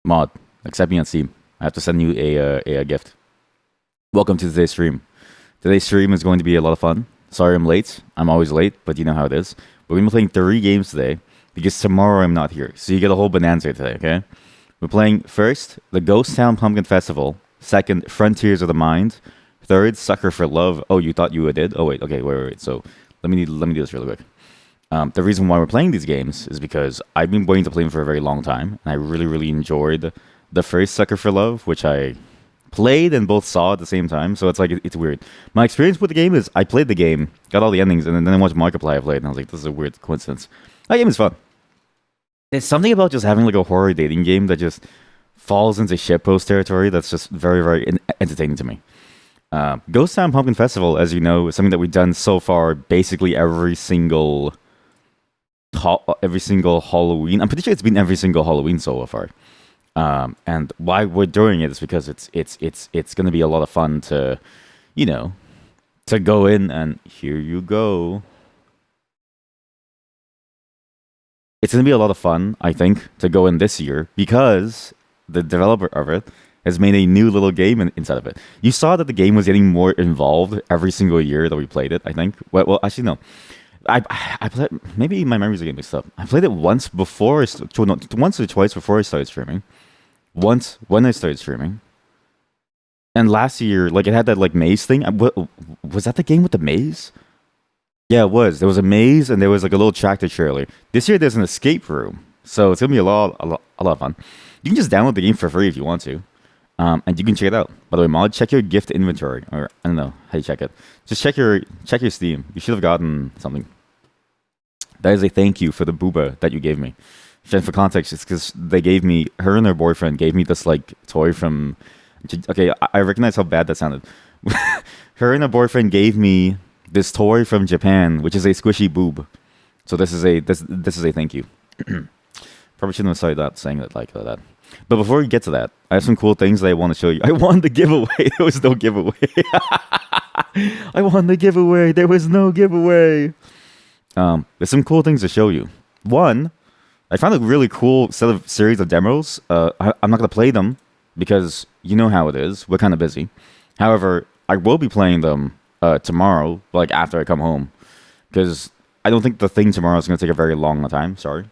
Mod, accept me on Steam. I have to send you a gift. Welcome to today's stream. Today's stream is going to be a lot of fun. Sorry I'm late. I'm always late, but you know how it is. We're going to be playing 3 games today because tomorrow I'm not here. So you get a whole bonanza today, okay? We're playing first, the Ghost Town Pumpkin Festival. Second, Frontiers of the Mind. Third, Sucker for Love. Oh, you thought you did? Oh, wait. Okay, wait. So let me do this really quick. The reason why we're playing these games is because I've been waiting to play them for a very long time, and I really enjoyed the first Sucker for Love, which I played and both saw at the same time. So it's like it's weird. My experience with the game is I played the game, got all the endings, and then I watched Markiplier play it, and I was like, this is a weird coincidence. That game is fun. There's something about just having like a horror dating game that just falls into shitpost territory that's just very entertaining to me. Ghost Town Pumpkin Festival, as you know, is something that we've done so far basically every single Halloween. I'm pretty sure it's been every single Halloween so far. And why we're doing it is because it's going to be a lot of fun to, to go in and here you go. It's going to be a lot of fun, I think, to go in this year because the developer of it has made a new little game inside of it. You saw that the game was getting more involved every single year that we played it, I think. Well actually, no. I played, maybe my memories are getting mixed up. I played it once once or twice before I started streaming. Once when I started streaming. And last year, like it had that like maze thing. Was that the game with the maze? Yeah, it was. There was a maze and there was like a little tractor trailer. This year there's an escape room, so it's gonna be a lot of fun. You can just download the game for free if you want to, and you can check it out. By the way, Mod, check your gift inventory, or I don't know how you check it. Just check your Steam. You should have gotten something. That is a thank you for the booba that you gave me. And for context, it's because they gave me, her and her boyfriend gave me this like toy from. Okay, I recognize how bad that sounded. Her and her boyfriend gave me this toy from Japan, which is a squishy boob. So this is a thank you. Probably shouldn't have started that saying that like that. But before we get to that, I have some cool things that I want to show you. I won the giveaway. There was no giveaway. I won the giveaway. There was no giveaway. There's some cool things to show you. One, I found a really cool series of demos. I'm not going to play them because you know how it is. We're kind of busy. However, I will be playing them tomorrow, like after I come home, because I don't think the thing tomorrow is going to take a very long time. Sorry.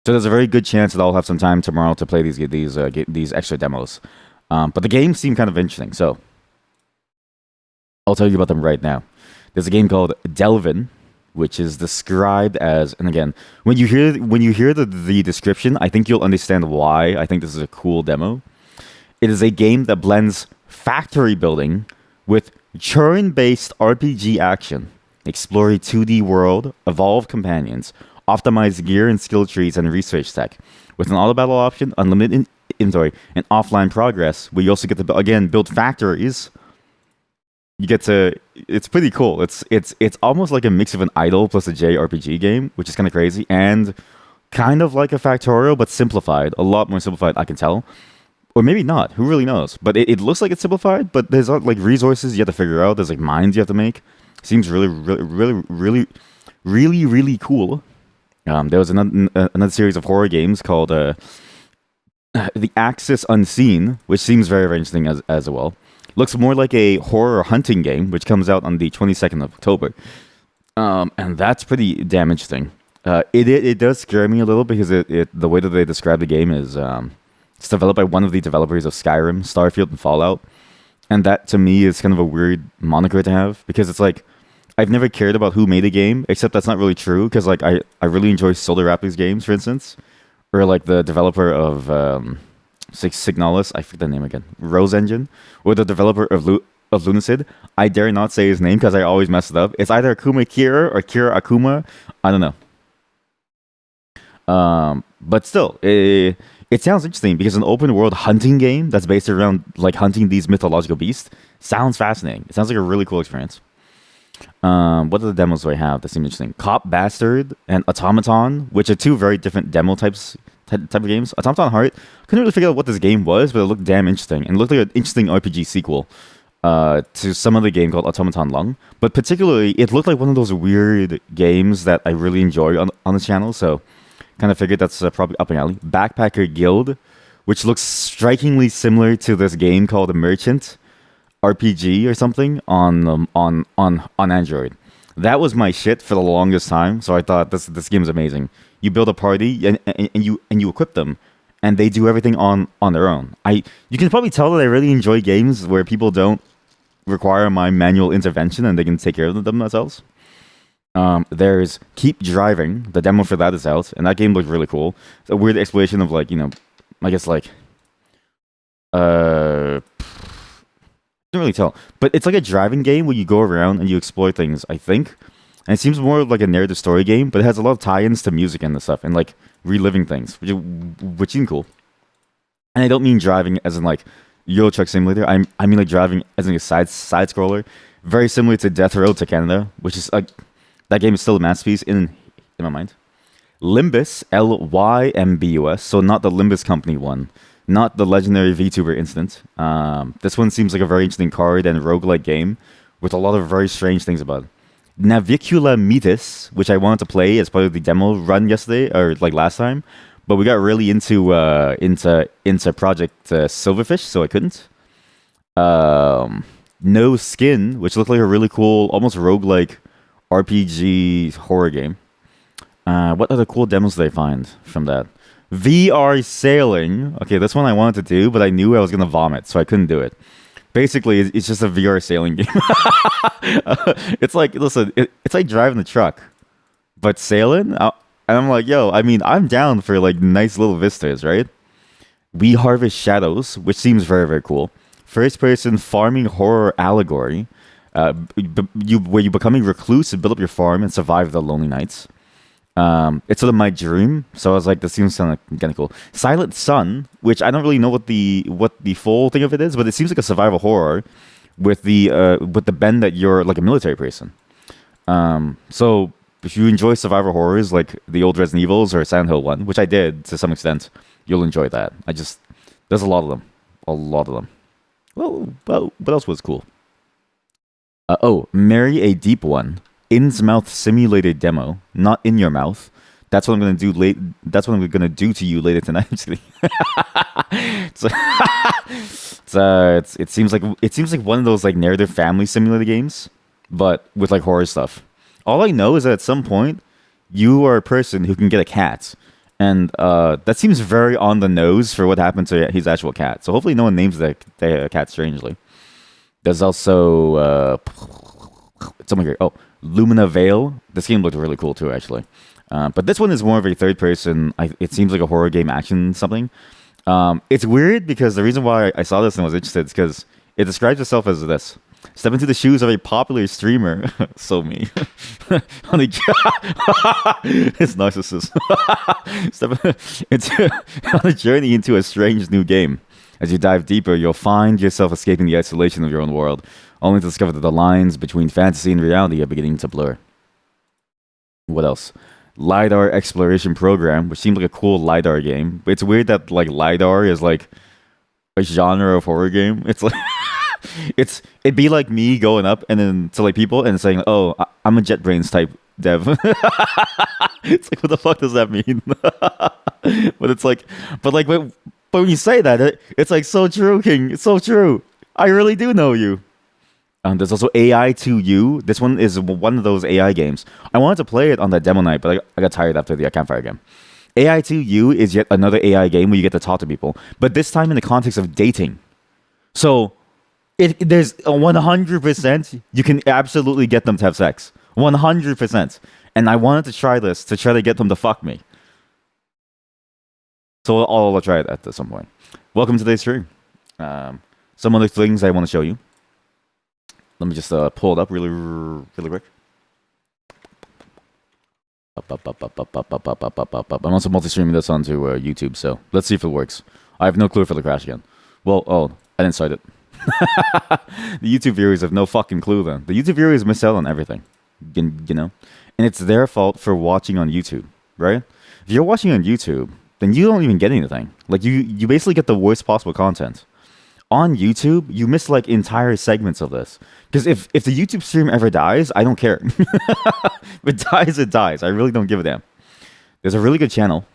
So there's a very good chance that I'll have some time tomorrow to play these extra demos. But the games seem kind of interesting, so I'll tell you about them right now. There's a game called Delvin, which is described as, and again, when you hear the description, I think you'll understand why I think this is a cool demo. It is a game that blends factory building with turn-based RPG action. Explore a 2D world, evolve companions, optimize gear and skill trees and research tech. With an auto battle option, unlimited inventory, and offline progress, where you also get to, again, build factories. You get to, it's pretty cool. It's almost like a mix of an idle plus a JRPG game, which is kind of crazy, and kind of like a Factorio, but simplified. A lot more simplified, I can tell. Or maybe not. Who really knows? But it looks like it's simplified, but there's like resources you have to figure out. There's like mines you have to make. Seems really cool. There was another series of horror games called The Axis Unseen, which seems very interesting as well. Looks more like a horror hunting game, which comes out on the 22nd of October. And that's pretty damn interesting. It does scare me a little because the way that they describe the game is it's developed by one of the developers of Skyrim, Starfield, and Fallout. And that, to me, is kind of a weird moniker to have because it's like, I've never cared about who made the game, except that's not really true because like I really enjoy Solar Raptors games, for instance, or like the developer of Signalis, I forget the name again, Rose Engine, or the developer of Lunacid. I dare not say his name because I always mess it up. It's either Akuma Kira or Kira Akuma. I don't know. But still, it sounds interesting because an open world hunting game that's based around like hunting these mythological beasts sounds fascinating. It sounds like a really cool experience. What other demos do I have that seem interesting? Cop Bastard and Automaton, which are two very different demo type of games. Automaton Heart, couldn't really figure out what this game was, but it looked damn interesting and looked like an interesting RPG sequel to some other game called Automaton Lung. But particularly, it looked like one of those weird games that I really enjoy on the channel. So kind of figured that's probably up and alley. Backpacker Guild, which looks strikingly similar to this game called Merchant RPG or something on Android. That was my shit for the longest time. So I thought this game is amazing. You build a party and you equip them, and they do everything on their own. You can probably tell that I really enjoy games where people don't require my manual intervention and they can take care of them themselves. There's Keep Driving. The demo for that is out, and that game looked really cool. It's a weird exploration of like, I guess like I can't really tell, but it's like a driving game where you go around and you explore things, I think. And it seems more like a narrative story game, but it has a lot of tie-ins to music and stuff, and like reliving things, which seems cool. And I don't mean driving as in like Euro Truck Simulator. I mean like driving as in a side scroller, very similar to Death Road to Canada, which is like that game is still a masterpiece in my mind. Limbus, Lymbus, so not the Limbus Company one, not the legendary VTuber incident. This one seems like a very interesting card and roguelike game with a lot of very strange things about it. Navicula Metis, which I wanted to play as part of the demo run yesterday or like last time, but we got really into Project Silverfish, so I couldn't. No Skin, which looked like a really cool, almost roguelike RPG horror game. What other cool demos did I find from that? VR Sailing. Okay, this one I wanted to do, but I knew I was gonna vomit, so I couldn't do it. Basically, it's just a VR sailing game. It's like, listen, it's like driving the truck, but sailing. And I'm like, yo, I mean, I'm down for like nice little vistas, right? We Harvest Shadows, which seems very, very cool. First-person farming horror allegory, where you become a recluse and build up your farm and survive the lonely nights. It's sort of my dream, so I was like, this seems kind of cool. Silent Sun, which I don't really know what the full thing of it is, but it seems like a survival horror with the bend that you're like a military person. So if you enjoy survival horrors like the old Resident Evils or Silent Hill 1, which I did to some extent, you'll enjoy that. There's a lot of them. Well, what else was cool? Marry a Deep One. Innsmouth simulated demo, not in your mouth. That's what I'm gonna do late. That's what I'm gonna do to you later tonight. I'm just kidding. It seems like one of those like narrative family simulator games, but with like horror stuff. All I know is that at some point you are a person who can get a cat, and that seems very on the nose for what happened to his actual cat. So hopefully no one names the cat strangely. There's also something here. Oh, Lumina Vale. This game looked really cool too, actually. But this one is more of a third person. It seems like a horror game action something. It's weird because the reason why I saw this and was interested is because it describes itself as this. Step into the shoes of a popular streamer. So me. It's narcissist. Step on a journey into a strange new game. As you dive deeper, you'll find yourself escaping the isolation of your own world, only to discover that the lines between fantasy and reality are beginning to blur. What else? LiDAR Exploration Program, which seems like a cool LiDAR game. It's weird that like LiDAR is like a genre of horror game. It's like it'd be like me going up and then to like people and saying, "Oh, I'm a JetBrains type dev." It's like, what the fuck does that mean? But it's like, but when you say that, it's like so true, King. It's so true. I really do know you. There's also AI2U. This one is one of those AI games. I wanted to play it on that demo night, but I got tired after the campfire game. AI2U is yet another AI game where you get to talk to people, but this time in the context of dating. So there's 100% you can absolutely get them to have sex. 100%. And I wanted to try this to try to get them to fuck me. So I'll try it at some point. Welcome to today's stream. Some other things I want to show you. Let me just pull it up really quick. I'm also multi-streaming this onto YouTube, so let's see if it works. I have no clue if it'll crash again. Well, I didn't start it. The YouTube viewers have no fucking clue then. The YouTube viewers miss out on everything, you know? And it's their fault for watching on YouTube, right? If you're watching on YouTube, then you don't even get anything. Like, you basically get the worst possible content. On YouTube, you miss like entire segments of this. Because if the YouTube stream ever dies, I don't care. If it dies, it dies. I really don't give a damn. There's a really good channel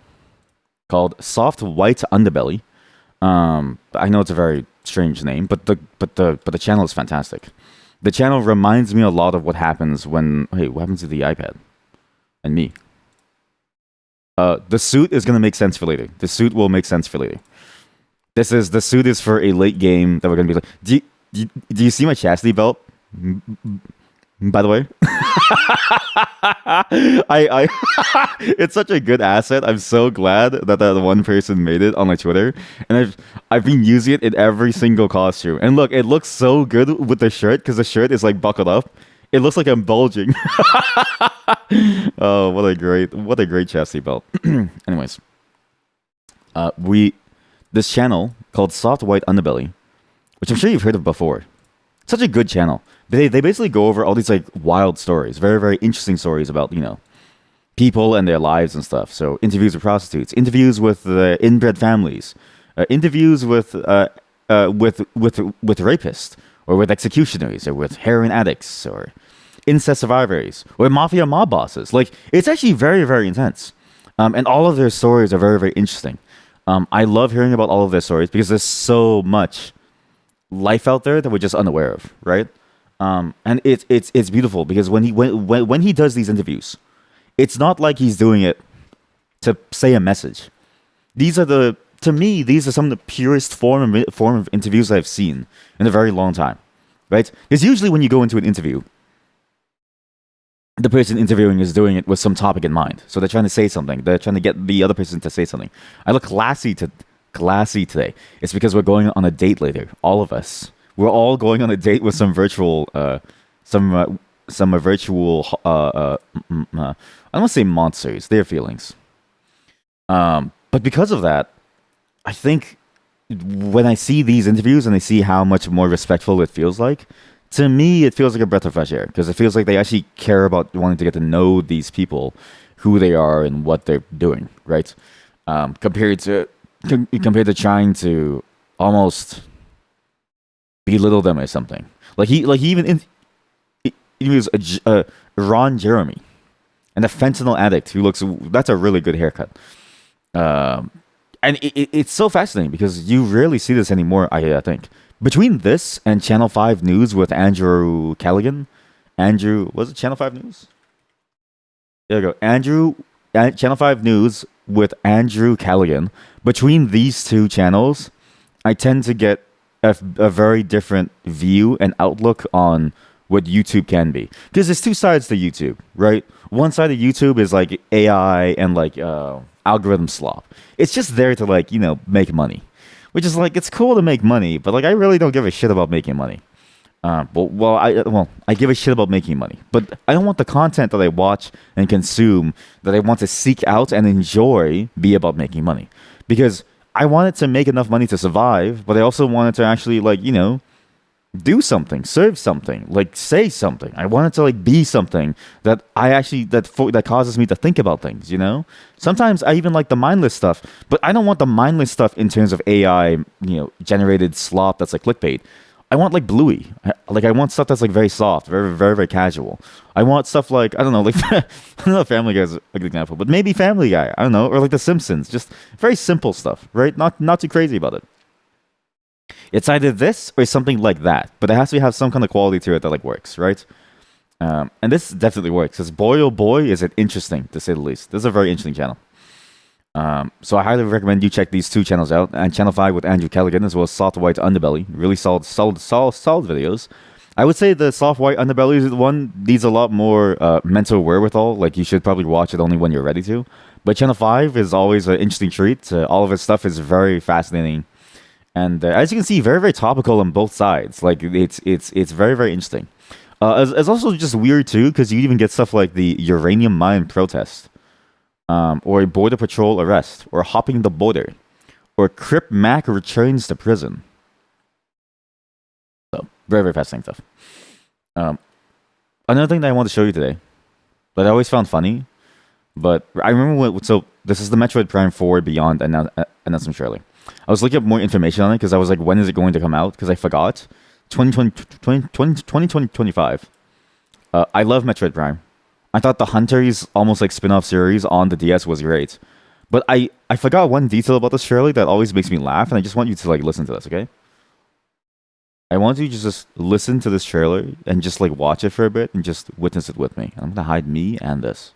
called Soft White Underbelly. I know it's a very strange name, but the channel is fantastic. The channel reminds me a lot of what happens when what happens to the iPad and me. The suit is gonna make sense for later. The suit will make sense for later. The suit is for a late game that we're gonna be like. Do you see my chastity belt? By the way, I it's such a good asset. I'm so glad that that one person made it on my Twitter, and I've been using it in every single costume. And look, it looks so good with the shirt because the shirt is like buckled up. It looks like I'm bulging. Oh, what a great chastity belt. Anyways, we this channel called Soft White Underbelly, which I'm sure you've heard of before. Such a good channel. They basically go over all these like wild stories, very very interesting stories about people and their lives and stuff. So interviews with prostitutes, interviews with inbred families, interviews with rapists or with executioners or with heroin addicts or incest survivors or mafia mob bosses. Like it's actually very very intense, and all of their stories are very very interesting. I love hearing about all of their stories because there's so much life out there that we're just unaware of, right? And it's beautiful because when he does these interviews, it's not like he's doing it to say a message. To me, these are some of the purest form of interviews I've seen in a very long time, right? Because usually when you go into an interview, the person interviewing is doing it with some topic in mind. So they're trying to say something. They're trying to get the other person to say something. I look classy today. It's because we're going on a date later. All of us. We're all going on a date with some virtual, virtual. I don't want to say monsters. Their feelings. But because of that, I think when I see these interviews and I see how much more respectful it feels like, to me, it feels like a breath of fresh air because it feels like they actually care about wanting to get to know these people, who they are, and what they're doing, right? Compared to trying to almost belittle them or something. Like he even was Ron Jeremy, and a fentanyl addict who looks. That's a really good haircut. And it's so fascinating because you rarely see this anymore. I think between this and Channel 5 News with Andrew Callaghan, was it Channel 5 News? There you go, Channel 5 News with Andrew Callaghan. Between these two channels, I tend to get a very different view and outlook on what YouTube can be. Because there's two sides to YouTube, right? One side of YouTube is like AI and like algorithm slop. It's just there to make money. Which is like, it's cool to make money, but like I really don't give a shit about making money. I give a shit about making money, but I don't want the content that I watch and consume that I want to seek out and enjoy be about making money, because I want it to make enough money to survive, but I also want it to actually do something, serve something, like say something. I want it to be something that I actually that causes me to think about things. Sometimes I even like the mindless stuff, but I don't want the mindless stuff in terms of AI, generated slop that's like clickbait. I want like Bluey. I want stuff that's like very soft, very, very, very casual. I want stuff like, I don't know, like, I don't know if Family Guy is a good example, but maybe Family Guy, I don't know, or like The Simpsons, just very simple stuff, right? Not too crazy about it. It's either this or something like that, but it has to have some kind of quality to it that works, right? And this definitely works, because boy oh boy is it interesting, to say the least. This is a very interesting channel. So I highly recommend you check these two channels out, and Channel 5 with Andrew Callaghan, as well as Soft White Underbelly. Really solid videos. I would say the Soft White Underbelly one needs a lot more mental wherewithal. Like, you should probably watch it only when you're ready to. But Channel 5 is always an interesting treat. All of its stuff is very fascinating. And as you can see, very, very topical on both sides. Like, it's very, very interesting. It's also just weird, too, because you even get stuff like the uranium mine protest. Or a border patrol arrest, or hopping the border, or Crip Mac returns to prison. So, very, very fascinating stuff. Another thing that I want to show you today, that I always found funny, but I remember so this is the Metroid Prime 4 Beyond announcement trailer. I was looking up more information on it, because I was like, when is it going to come out? Because I forgot. 2025. I love Metroid Prime. I thought the Hunters almost like spin-off series on the DS was great. But I forgot one detail about this trailer that always makes me laugh, and I just want you to like listen to this, okay? I want you to just listen to this trailer and just like watch it for a bit and just witness it with me. I'm gonna hide me and this.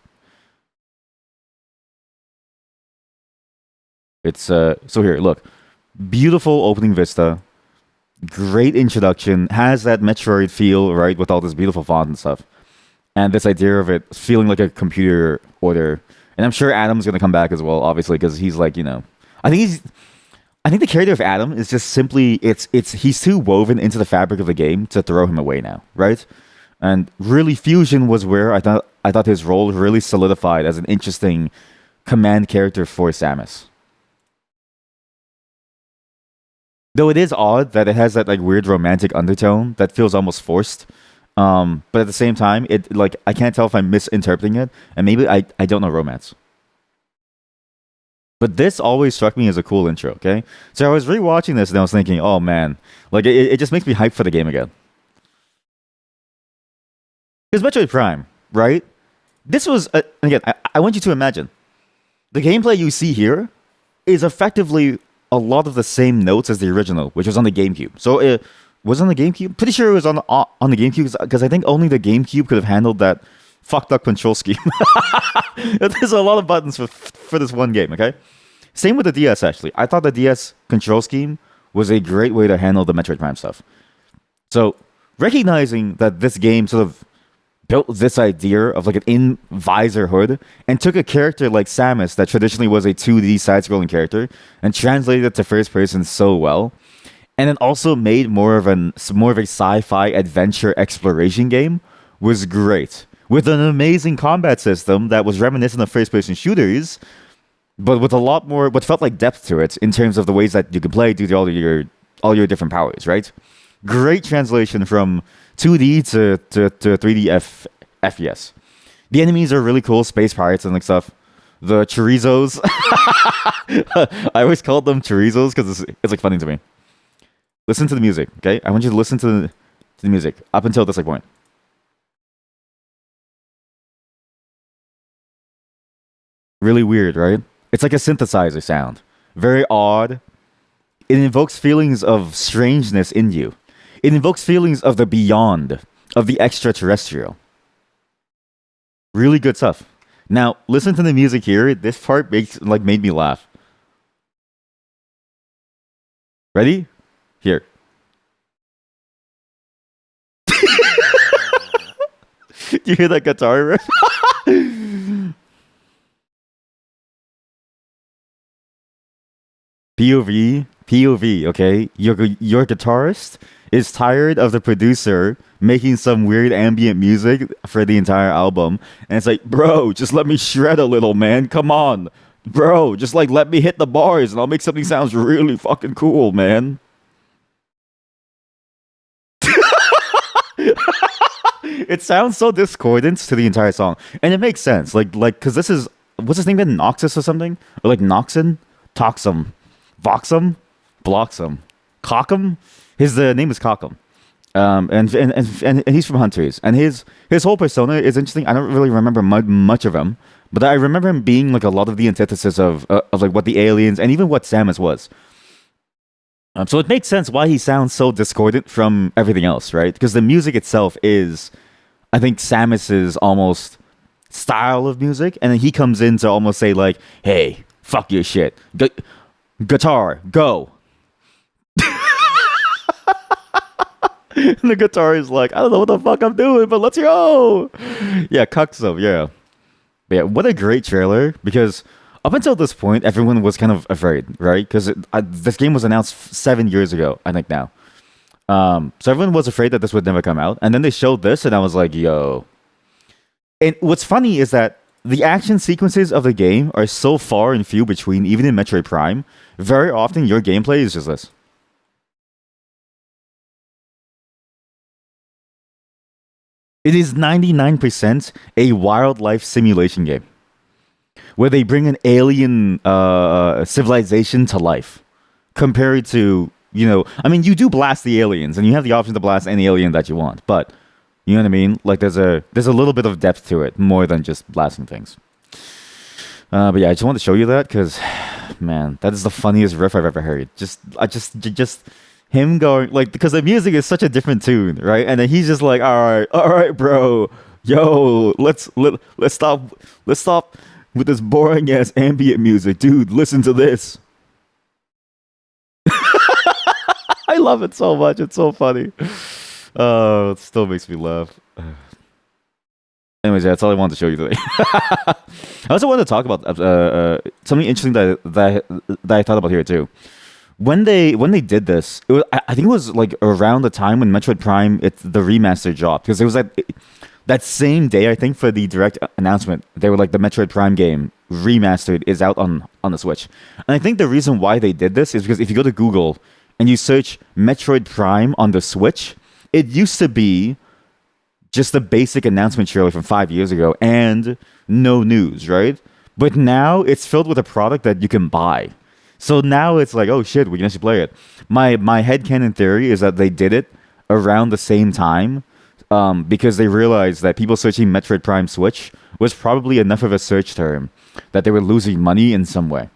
It's so here, look. Beautiful opening vista, great introduction, has that Metroid feel, right, with all this beautiful font and stuff. And this idea of it feeling like a computer order. And I'm sure Adam's gonna come back as well, obviously, because he's like, I think he's I think the character of Adam is just simply it's he's too woven into the fabric of the game to throw him away now, right? And really Fusion was where I thought his role really solidified as an interesting command character for Samus. Though it is odd that it has that like weird romantic undertone that feels almost forced. But at the same time, it like I can't tell if I'm misinterpreting it, and maybe I don't know romance. But this always struck me as a cool intro. Okay, so I was rewatching this and I was thinking, oh man, like it just makes me hyped for the game again. Because Metroid Prime, right? This was again. I want you to imagine the gameplay you see here is effectively a lot of the same notes as the original, which was on the GameCube. So it was on the GameCube. Pretty sure it was on the GameCube because I think only the GameCube could have handled that fucked up control scheme. There's a lot of buttons for this one game. Okay, same with the DS. Actually, I thought the DS control scheme was a great way to handle the Metroid Prime stuff. So recognizing that this game sort of built this idea of like an in visor hood and took a character like Samus that traditionally was a 2D side-scrolling character and translated it to first person so well, and then also made more of a sci-fi adventure exploration game was great with an amazing combat system that was reminiscent of first-person shooters, but with a lot more what felt like depth to it in terms of the ways that you could play due to all your different powers, right? Great translation from 2D to 3D FPS. The enemies are really cool, space pirates and like stuff. The chorizos, I always called them chorizos because it's like funny to me. Listen to the music, okay? I want you to listen to the music up until this like point. Really weird, right? It's like a synthesizer sound. Very odd. It invokes feelings of strangeness in you. It invokes feelings of the beyond, of the extraterrestrial. Really good stuff. Now, listen to the music here. This part made me laugh. Ready? Here. Do you hear that guitar riff? POV, okay? Your guitarist is tired of the producer making some weird ambient music for the entire album. And it's like, bro, just let me shred a little, man. Come on. Bro, just like let me hit the bars and I'll make something sounds really fucking cool, man. It sounds so discordant to the entire song. And it makes sense. Like cause this is what's his name again? Noxus or something? Or like Noxon? Toxum. Voxum? Bloxum. Cockum? His name is Cockum. And he's from Hunters, and his whole persona is interesting. I don't really remember much of him, but I remember him being like a lot of the antithesis of like what the aliens and even what Samus was. So it makes sense why he sounds so discordant from everything else, right? Because the music itself is, I think, Samus's almost style of music, and then he comes in to almost say like, "Hey, fuck your shit, guitar, go." And the guitar is like, I don't know what the fuck I'm doing, but let's go. Yeah, cucks him, yeah. But yeah, what a great trailer, because up until this point, everyone was kind of afraid, right? Because this game was announced 7 years ago, I think now. So everyone was afraid that this would never come out. And then they showed this, and I was like, yo. And what's funny is that the action sequences of the game are so far and few between, even in Metroid Prime. Very often, your gameplay is just this. It is 99% a wildlife simulation game where they bring an alien civilization to life compared to, I mean, you do blast the aliens and you have the option to blast any alien that you want, but You know what I mean? Like there's a little bit of depth to it, more than just blasting things. But yeah, I just wanted to show you that because, man, that is the funniest riff I've ever heard. Just him going like because the music is such a different tune, right? And then he's just like, all right, bro, yo, let's stop with this boring ass ambient music, dude. Listen to this. I love it so much. It's so funny. Oh, it still makes me laugh. Anyways, yeah, that's all I wanted to show you today. I also wanted to talk about something interesting that I thought about here too. When they did this, I think it was like around the time when Metroid Prime the remaster dropped because it was that same day I think for the direct announcement they were like the Metroid Prime game remastered is out on the Switch, and I think the reason why they did this is because if you go to Google and you search Metroid Prime on the Switch, it used to be just a basic announcement trailer from 5 years ago and no news, right? But now it's filled with a product that you can buy. So now it's like, oh shit, we can actually play it. My headcanon theory is that they did it around the same time because they realized that people searching Metroid Prime Switch was probably enough of a search term that they were losing money in some way.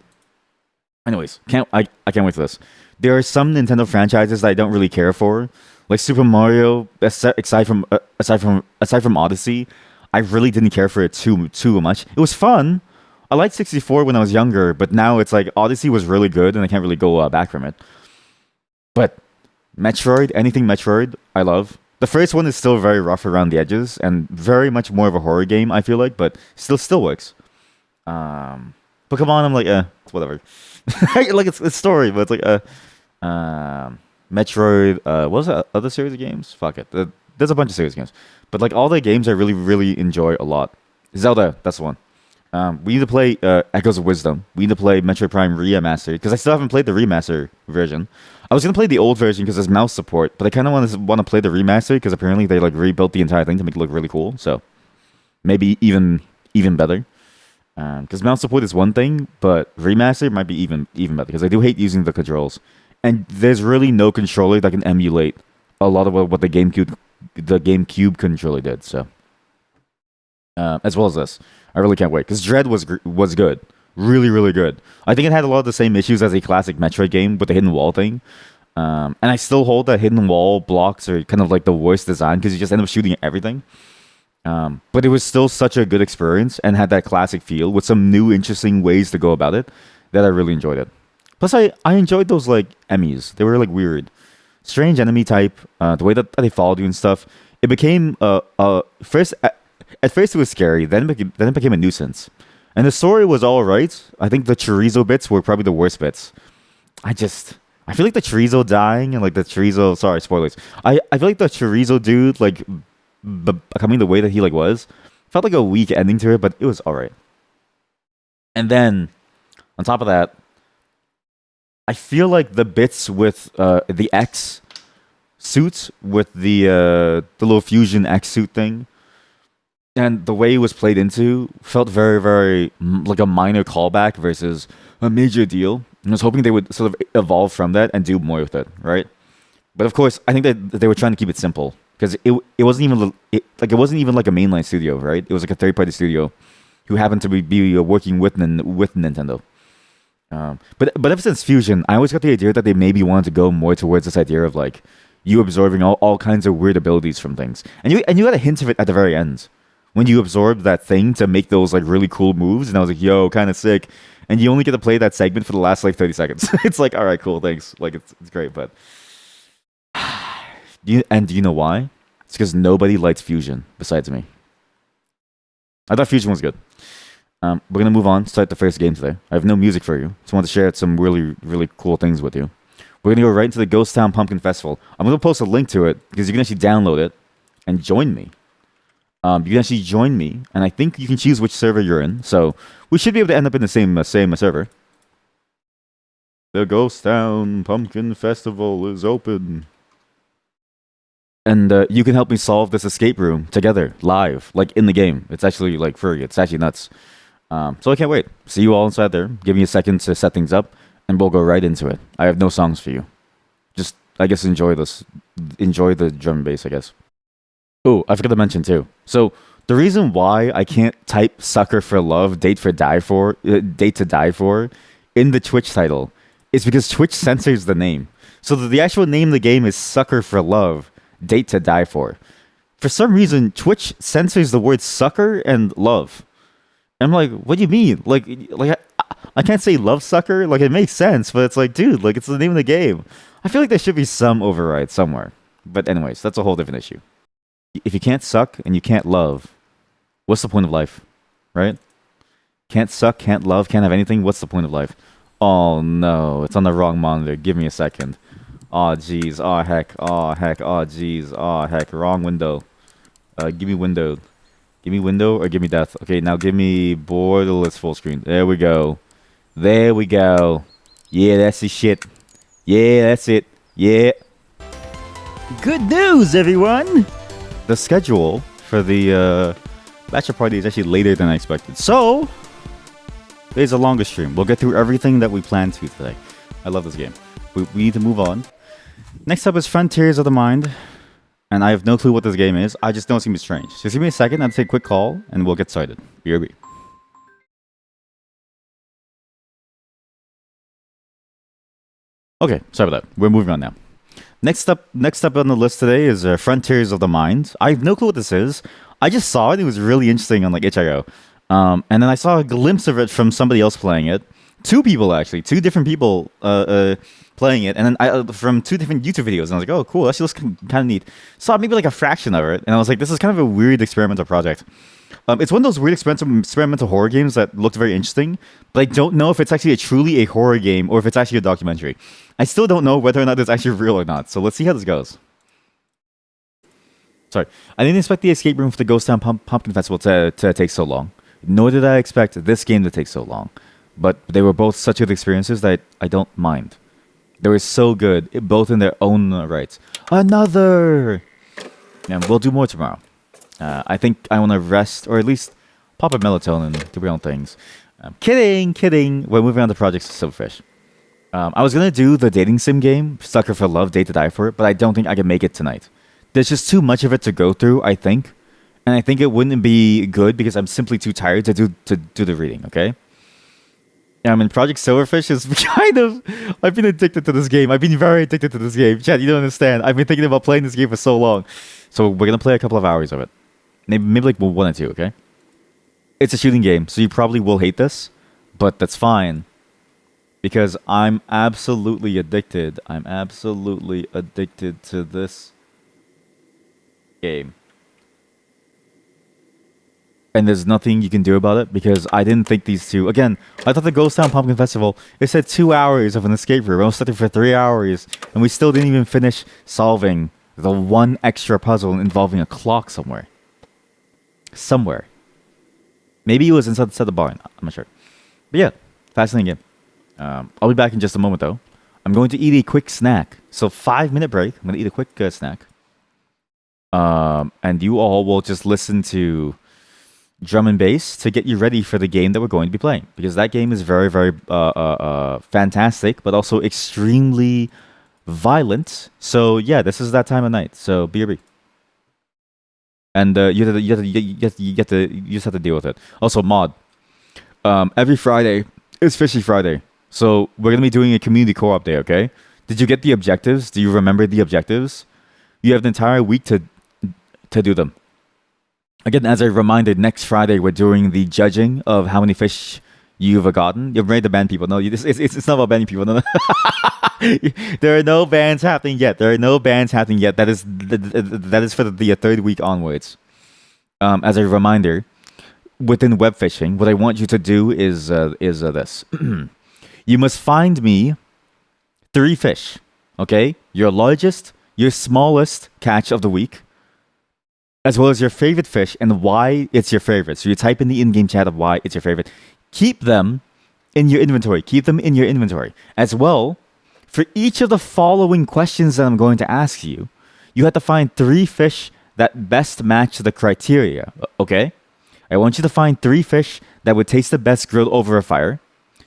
Anyways, I can't wait for this. There are some Nintendo franchises that I don't really care for, like Super Mario. Aside from Odyssey, I really didn't care for it too much. It was fun. I liked 64 when I was younger, but now it's like Odyssey was really good, and I can't really go back from it. But Metroid, anything Metroid, I love. The first one is still very rough around the edges and very much more of a horror game. I feel like, but still works. Pokemon, I'm like, whatever. Like it's story, but it's like Metroid. What was that other series of games? Fuck it. There's a bunch of series of games, but like all the games I really enjoy a lot. Zelda, that's the one. We need to play Echoes of Wisdom. We need to play Metroid Prime Remastered because I still haven't played the remaster version. I was gonna play the old version because there's mouse support, but I kind of want to play the remaster because apparently they like rebuilt the entire thing to make it look really cool. So maybe even better. Because mouse support is one thing, but remaster might be even better because I do hate using the controls, and there's really no controller that can emulate a lot of what the GameCube controller did. So as well as this, I really can't wait because Dread was good, really good. I think it had a lot of the same issues as a classic Metroid game with the hidden wall thing, and I still hold that hidden wall blocks are kind of like the worst design because you just end up shooting at everything. But it was still such a good experience and had that classic feel with some new interesting ways to go about it that I really enjoyed it. Plus, I enjoyed those like enemies. They were like weird, strange enemy type. The way that they followed you and stuff. It became first at first it was scary. Then it became a nuisance. And the story was all right. I think the chorizo bits were probably the worst bits. I feel like the chorizo dying and like the chorizo. Sorry, spoilers. I feel like the chorizo dude like becoming the way that he like was felt like a weak ending to it, but it was all right. And then on top of that, I feel like the bits with the X suit with the little fusion X suit thing and the way it was played into felt very like a minor callback versus a major deal. And I was hoping they would sort of evolve from that and do more with it, right? But of course, I think that they were trying to keep it simple because it wasn't even like a mainline studio, right? It was like a third party studio who happened to be working with Nintendo. But ever since Fusion, I always got the idea that they maybe wanted to go more towards this idea of like you absorbing all kinds of weird abilities from things, and you got a hint of it at the very end when you absorbed that thing to make those like really cool moves, and I was like, yo, kind of sick. And you only get to play that segment for the last like 30 seconds. It's like, all right, cool, thanks. Like it's great, but do you know why? It's because nobody likes Fusion besides me. I thought Fusion was good. We're gonna move on. Start the first game today. I have no music for you. Just want to share some really cool things with you. We're gonna go right into the Ghost Town Pumpkin Festival. I'm gonna post a link to it because you can actually download it and join me. You can actually join me, and I think you can choose which server you're in. So we should be able to end up in the same server. The Ghost Town Pumpkin Festival is open. And you can help me solve this escape room together, live, like in the game. It's actually like free. It's actually nuts. So I can't wait. See you all inside there. Give me a second to set things up, and we'll go right into it. I have no songs for you. Just, I guess, enjoy this. Enjoy the drum and bass, I guess. Oh, I forgot to mention too. So the reason why I can't type "sucker for love, date to die for" in the Twitch title is because Twitch censors the name. So the actual name of the game is "Sucker for Love, Date to Die For." For some reason, Twitch censors the word "sucker" and "love." I'm like, what do you mean? I can't say "love sucker." Like, it makes sense, but it's like, dude, like, it's the name of the game. I feel like there should be some override somewhere. But anyways, that's a whole different issue. If you can't suck and you can't love, what's the point of life, right? Can't suck, can't love, can't have anything. What's the point of life? Oh no, it's on the wrong monitor. Give me a second. Oh jeez. Oh heck. Oh heck. Oh jeez. Oh heck. Wrong window. Give me window. Give me window or give me death. Okay, now give me borderless full screen. There we go. There we go. Yeah, that's the shit. Yeah, that's it. Yeah. Good news, everyone. The schedule for the bachelor party is actually later than I expected. So, today's a longer stream. We'll get through everything that we planned to today. I love this game. We need to move on. Next up is Frontiers of the Mind. And I have no clue what this game is. I just know it's going to be strange. Just give me a second. I'll take a quick call and we'll get started. BRB. Okay, sorry about that. We're moving on now. Next up on the list today is Frontiers of the Mind. I have no clue what this is. I just saw it. It was really interesting on like itch.io. And then I saw a glimpse of it from somebody else playing it. Two people, actually. Two different people playing it. And then from two different YouTube videos. And I was like, oh, cool. That looks kind of neat. Saw maybe like a fraction of it. And I was like, this is kind of a weird experimental project. It's one of those weird experimental horror games that looked very interesting, but I don't know if it's actually truly a horror game or if it's actually a documentary. I still don't know whether or not it's actually real or not, so let's see how this goes. Sorry, I didn't expect the escape room for the Ghost Town Pumpkin Festival to take so long, nor did I expect this game to take so long, but they were both such good experiences that I don't mind. They were so good, both in their own rights. Another! And we'll do more tomorrow. I think I want to rest, or at least pop a melatonin, do my own things. Kidding. We're moving on to Project Silverfish. I was going to do the dating sim game, Sucker for Love, Date to Die For, but I don't think I can make it tonight. There's just too much of it to go through, I think. And I think it wouldn't be good because I'm simply too tired to do the reading, okay? I mean, Project Silverfish is kind of... I've been addicted to this game. I've been very addicted to this game. Chad, you don't understand. I've been thinking about playing this game for so long. So we're going to play a couple of hours of it. Maybe like 1 or 2, okay? It's a shooting game, so you probably will hate this, but that's fine. Because I'm absolutely addicted. I'm absolutely addicted to this game. And there's nothing you can do about it because I didn't think these two... Again, I thought the Ghost Town Pumpkin Festival, it said 2 hours of an escape room. I was stuck there for 3 hours, and we still didn't even finish solving the one extra puzzle involving a clock somewhere. Maybe it was inside the barn. I'm not sure. But yeah, fascinating game. I'll be back in just a moment, though. I'm going to eat a quick snack. So 5-minute break. I'm going to eat a quick snack. And you all will just listen to drum and bass to get you ready for the game that we're going to be playing. Because that game is very, very fantastic, but also extremely violent. So yeah, this is that time of night. So BRB. And you just have to deal with it. Also, mod. Every Friday is Fishy Friday. So we're going to be doing a community co-op day, okay? Did you get the objectives? Do you remember the objectives? You have the entire week to do them. Again, as a reminder, next Friday we're doing the judging of how many fish you've gotten. You're ready to ban people. No, it's not about banning people. No. There are no bans happening yet. That is for the third week onwards. As a reminder, within web fishing, what I want you to do is this. You must find me 3 fish. Okay, your largest, your smallest catch of the week, as well as your favorite fish and why it's your favorite. So you type in the in-game chat of why it's your favorite. Keep them in your inventory. As well, for each of the following questions that I'm going to ask you, you have to find 3 fish that best match the criteria. Okay? I want you to find 3 fish that would taste the best grilled over a fire.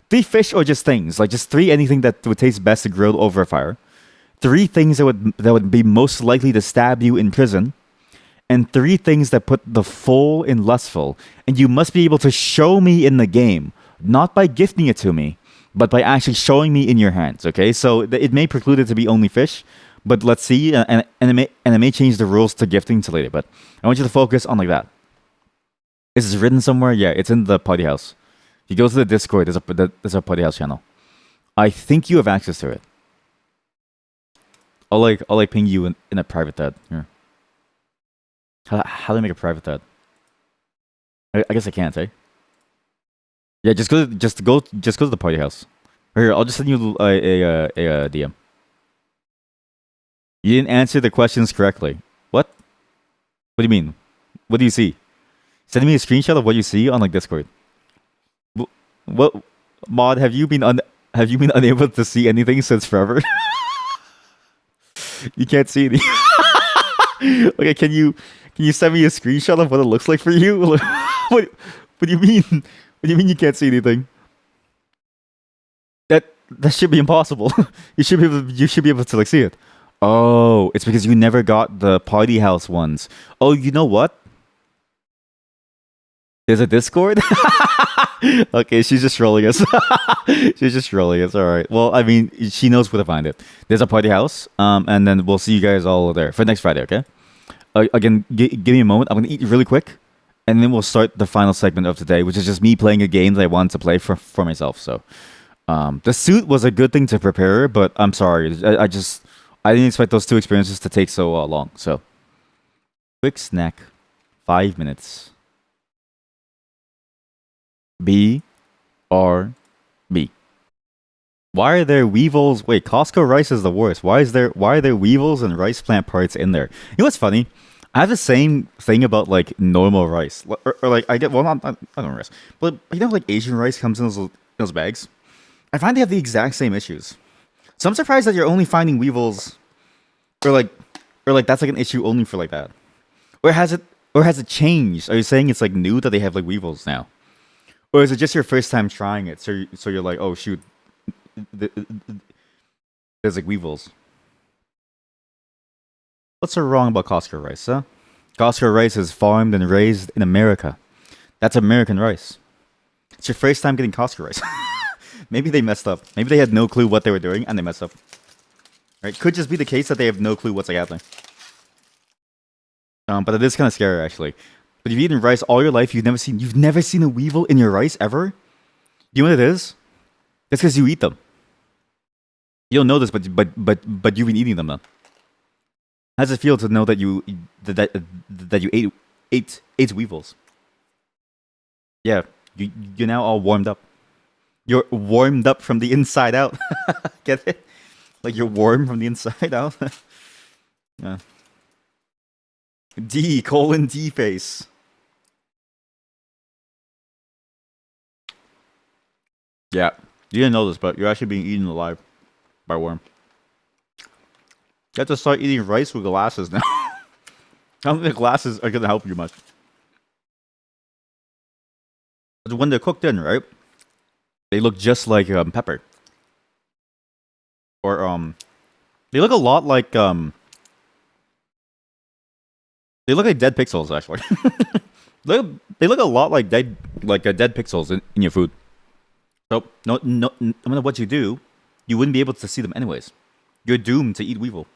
3 fish or just things, like just 3 anything that would taste best grilled over a fire. 3 things that would be most likely to stab you in prison. and 3 things that put the full in lustful, and you must be able to show me in the game, not by gifting it to me, but by actually showing me in your hands. Okay, so it may preclude it to be only fish, but let's see, and it may change the rules to gifting to later. But I want you to focus on like that. Is this written somewhere? Yeah, it's in the party house. If you go to the Discord, there's a party house channel. I think you have access to it. I'll ping you in a private thread here. How do I make a private thread? I guess I can't, eh? Yeah, just go to the party house. Right here, I'll just send you a DM. You didn't answer the questions correctly. What? What do you mean? What do you see? Send me a screenshot of what you see on like Discord. What mod have you been unable to see anything since forever? You can't see any. Okay, can you send me a screenshot of what it looks like for you? What do you mean? What do you mean you can't see anything? That should be impossible. You should be able to like see it. Oh, it's because you never got the party house ones. Oh, you know what? There's a Discord? Okay, she's just trolling us. She's just trolling us. All right. Well, I mean, she knows where to find it. There's a party house, and then we'll see you guys all there for next Friday. Okay. Again, give me a moment. I'm gonna eat really quick, and then we'll start the final segment of today, which is just me playing a game that I wanted to play for myself. So, the suit was a good thing to prepare, but I'm sorry. I didn't expect those 2 experiences to take so long. So, quick snack, 5 minutes. BRB. Why are there weevils? Wait, Costco rice is the worst. Why are there weevils and rice plant parts in there? You know what's funny? I have the same thing about like normal rice, or like I get not rice, but you know like Asian rice comes in those bags. I find they have the exact same issues. So I'm surprised that you're only finding weevils, or like that's like an issue only for like that, or has it changed? Are you saying it's like new that they have like weevils now? Or is it just your first time trying it? So you're like, oh shoot, there's like weevils. What's so wrong about Costco rice, huh? Costco rice is farmed and raised in America. That's American rice. It's your first time getting Costco rice. Maybe they messed up. Maybe they had no clue what they were doing and they messed up. Right? Could just be the case that they have no clue what's like happening. But it is kind of scary actually. But you've eaten rice all your life. You've never seen a weevil in your rice ever. You know what it is? That's because you eat them. You don't know this, but you've been eating them then. How does it feel to know that you ate weevils? Yeah, you're now all warmed up. You're warmed up from the inside out. Get it? Like you're warm from the inside out. Yeah. D face. Yeah, you didn't know this, but you're actually being eaten alive by a worm. You have to start eating rice with glasses now. I don't think the glasses are gonna help you much. But when they're cooked in, right? They look just like pepper, or they look a lot like they look like dead pixels actually. They look a lot like dead pixels in your food. So no, no matter what you do, you wouldn't be able to see them anyways. You're doomed to eat weevil.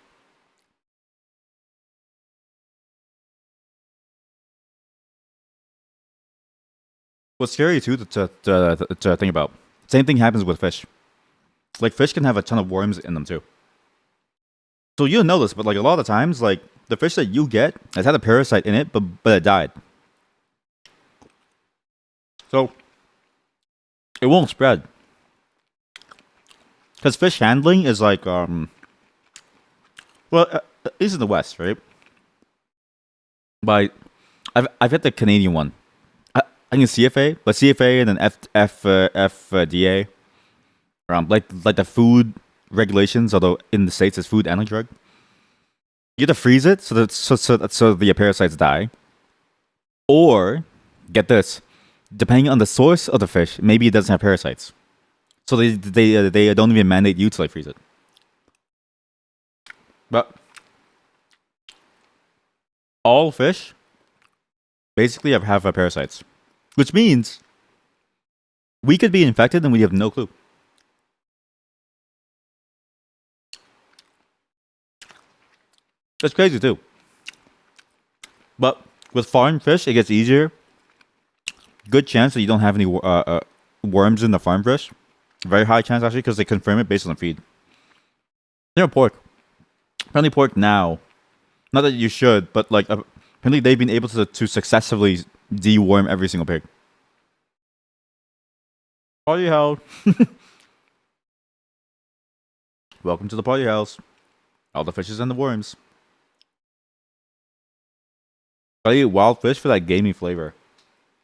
What's scary too to think about. Same thing happens with fish. Like fish can have a ton of worms in them too. So you don't know this, but like a lot of times, like the fish that you get has had a parasite in it, but it died. So it won't spread. Because fish handling is like well, at least in the West, right? But I've had the Canadian one. I think it's CFA, but CFA and then FDA, like the food regulations. Although in the States it's food and a drug. You have to freeze it so the parasites die. Or get this, depending on the source of the fish, maybe it doesn't have parasites. So they don't even mandate you to like freeze it. But All fish basically have parasites, which means we could be infected and we have no clue. That's crazy too. But with farm fish, it gets easier. Good chance that you don't have any worms in the farm fish. Very high chance actually because they confirm it based on the feed. They're pork. Apparently pork now. Not that you should, but like apparently they've been able to successfully deworm every single pig. Party house. Welcome to the party house. All the fishes and the worms. I eat wild fish for that gamey flavor.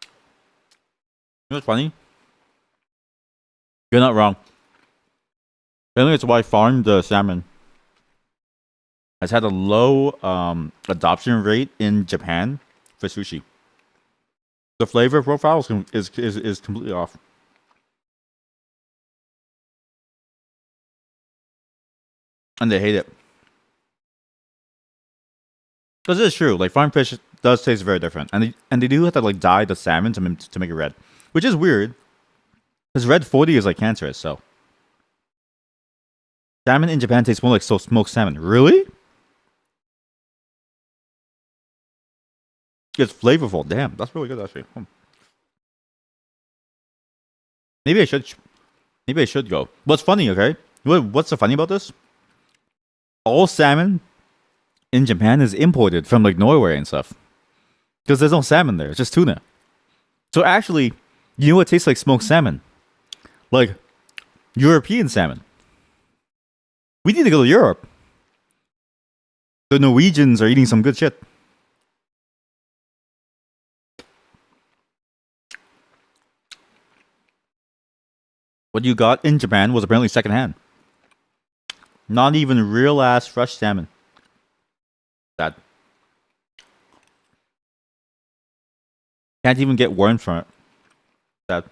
You know what's funny? You're not wrong. Apparently it's why I farmed the salmon has had a low adoption rate in Japan for sushi. The flavor profile is completely off. And they hate it. Because it is true. Like, farm fish does taste very different. And they do have to, like, dye the salmon to make it red. Which is weird. Because red 40 is, like, cancerous, so. Salmon in Japan tastes more like smoked salmon. Really? It's flavorful. Damn, that's really good, actually. Maybe I should go. What's funny, okay? What's so funny about this? All salmon in Japan is imported from like Norway and stuff. Because there's no salmon there. It's just tuna. So actually, you know what tastes like smoked salmon? Like European salmon. We need to go to Europe. The Norwegians are eating some good shit. What you got in Japan was apparently secondhand. Not even real ass fresh salmon. That can't even get worms from it. That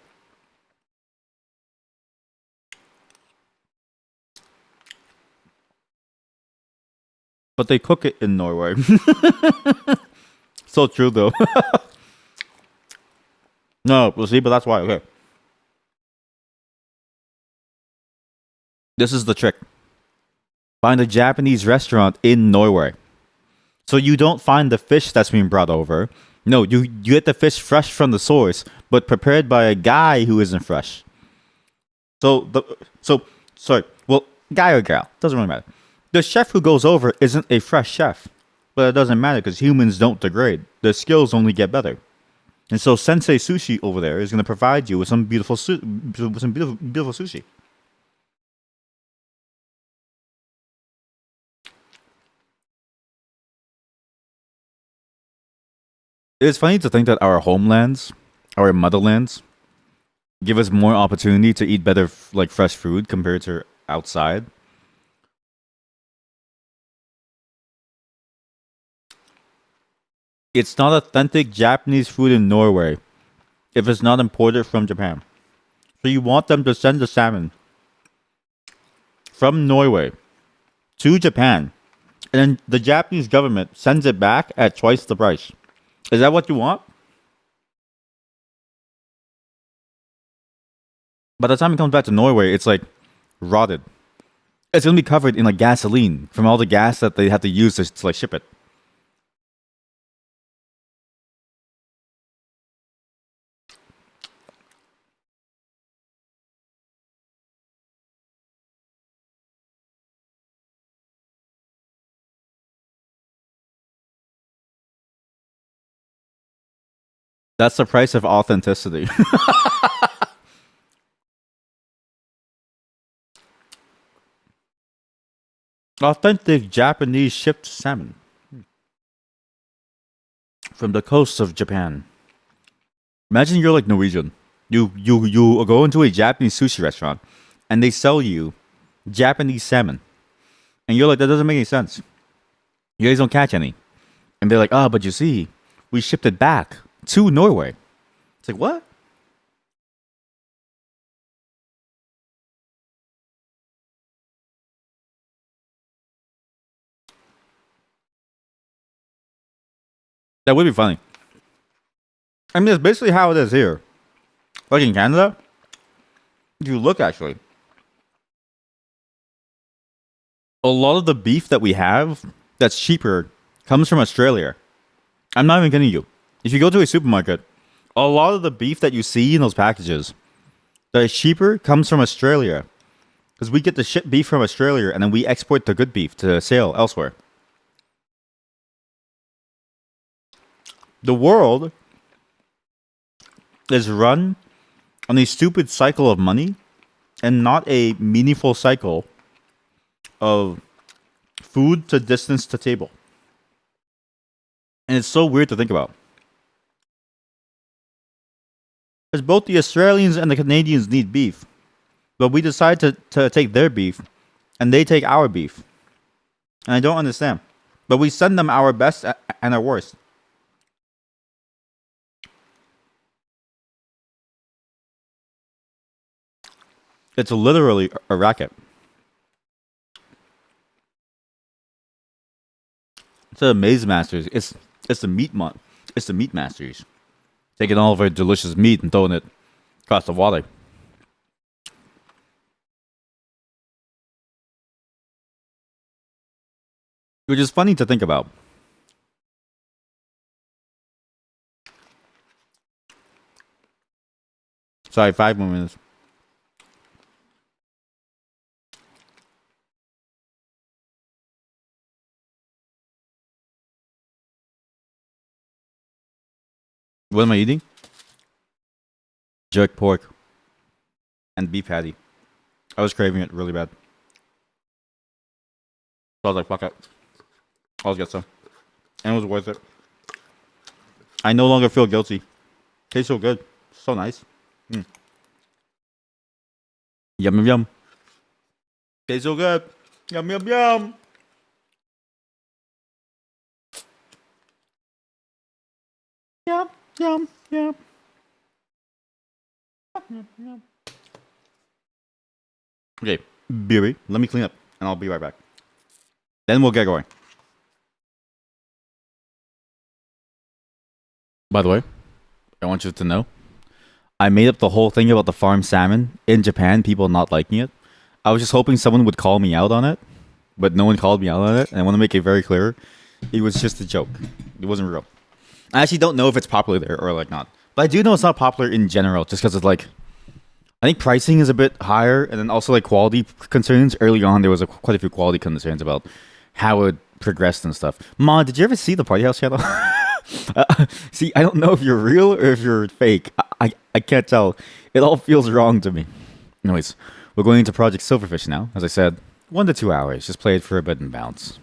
but they cook it in Norway. So true though. No, we'll see, but that's why. Okay. This is the trick. Find a Japanese restaurant in Norway. So you don't find the fish that's being brought over. No, you get the fish fresh from the source, but prepared by a guy who isn't fresh. So sorry. Well, guy or gal doesn't really matter. The chef who goes over isn't a fresh chef, but it doesn't matter because humans don't degrade. The skills only get better. And so Sensei Sushi over there is going to provide you with some beautiful beautiful sushi. It's funny to think that our homelands, our motherlands, give us more opportunity to eat better like fresh food compared to outside. It's not authentic Japanese food in Norway if it's not imported from Japan. So you want them to send the salmon from Norway to Japan, and then the Japanese government sends it back at twice the price. Is that what you want? By the time it comes back to Norway, it's like rotted. It's gonna be covered in like gasoline from all the gas that they have to use to like ship it. That's the price of authenticity. Authentic Japanese shipped salmon from the coast of Japan. Imagine you're like Norwegian. You go into a Japanese sushi restaurant and they sell you Japanese salmon. And you're like, that doesn't make any sense. You guys don't catch any. And they're like, oh, but you see, we shipped it back to Norway. It's like, what? That would be funny. I mean, that's basically how it is here. Like in Canada, if you look actually, a lot of the beef that we have that's cheaper comes from Australia. I'm not even kidding you. If you go to a supermarket, a lot of the beef that you see in those packages that is cheaper comes from Australia. Because we get the shit beef from Australia and then we export the good beef to sale elsewhere. The world is run on a stupid cycle of money and not a meaningful cycle of food to distance to table. And it's so weird to think about. Because both the Australians and the Canadians need beef. But we decide to take their beef and they take our beef. And I don't understand. But we send them our best and our worst. It's literally a racket. It's the Maze Masters. It's the meat It's the meat masters taking all of our delicious meat and throwing it across the water. Which is funny to think about. Sorry, 5 more minutes. What am I eating? Jerk pork and beef patty. I was craving it really bad. So I was like, fuck it. I'll get some. And it was worth it. I no longer feel guilty. Tastes so good. So nice. Yum, yum, yum. Tastes so good. Yum, yum, yum. Yum, yum, yum. Okay, BB, let me clean up and I'll be right back. Then we'll get going. By the way, I want you to know, I made up the whole thing about the farm salmon in Japan, people not liking it. I was just hoping someone would call me out on it, but no one called me out on it, and I want to make it very clear. It was just a joke. It wasn't real. I actually don't know if it's popular there or like not. But I do know it's not popular in general, just because it's like, I think pricing is a bit higher, and then also like quality concerns. Early on, there was quite a few quality concerns about how it progressed and stuff. Ma, did you ever see the Party House channel? See, I don't know if you're real or if you're fake. I can't tell. It all feels wrong to me. Anyways, we're going into Project Silverfish now. As I said, 1 to 2 hours. Just play it for a bit and bounce.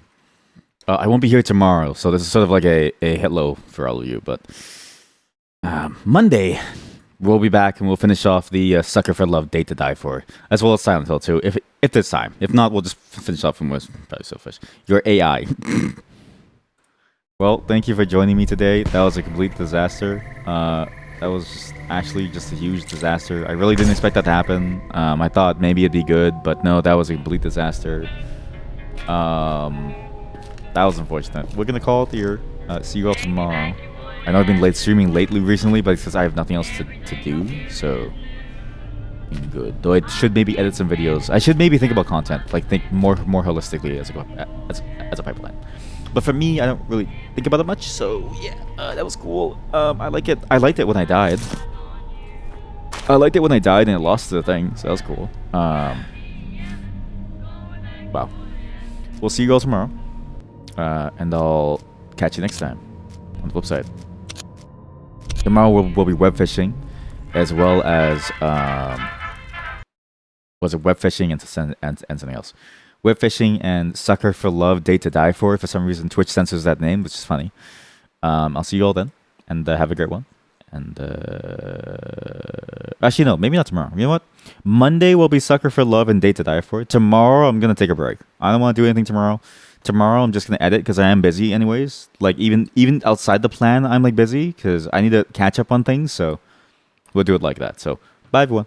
I won't be here tomorrow, so this is sort of like a hello for all of you. But Monday, we'll be back and we'll finish off the Sucker for Love Date to Die For, as well as Silent Hill 2, if there's time. If not, we'll just finish off with Project Silverfish. Your AI. Well, thank you for joining me today. That was a complete disaster. That was actually just a huge disaster. I really didn't expect that to happen. I thought maybe it'd be good, but no, that was a complete disaster. That was unfortunate. We're gonna call it here. See you all tomorrow. I know I've been late streaming lately recently, but it's because I have nothing else to do, so good. Though I should maybe edit some videos. I should maybe think about content, like think more holistically as a pipeline. But for me, I don't really think about it much. So yeah, that was cool. I like it. I liked it when I died. I liked it when I died and I lost the thing. So that was cool. Wow. We'll see you all tomorrow. And I'll catch you next time on the flip side. Tomorrow we'll be web fishing, as well as was it web fishing and something else. Web fishing and Sucker for Love Date to Die For. For some reason, Twitch censors that name, which is funny. I'll see you all then, and have a great one. And actually, no, maybe not tomorrow. You know what? Monday will be Sucker for Love and Date to Die For. Tomorrow, I'm gonna take a break. I don't want to do anything tomorrow. Tomorrow, I'm just gonna edit because I am busy, anyways. Like even outside the plan, I'm like busy because I need to catch up on things. So we'll do it like that. So bye, everyone.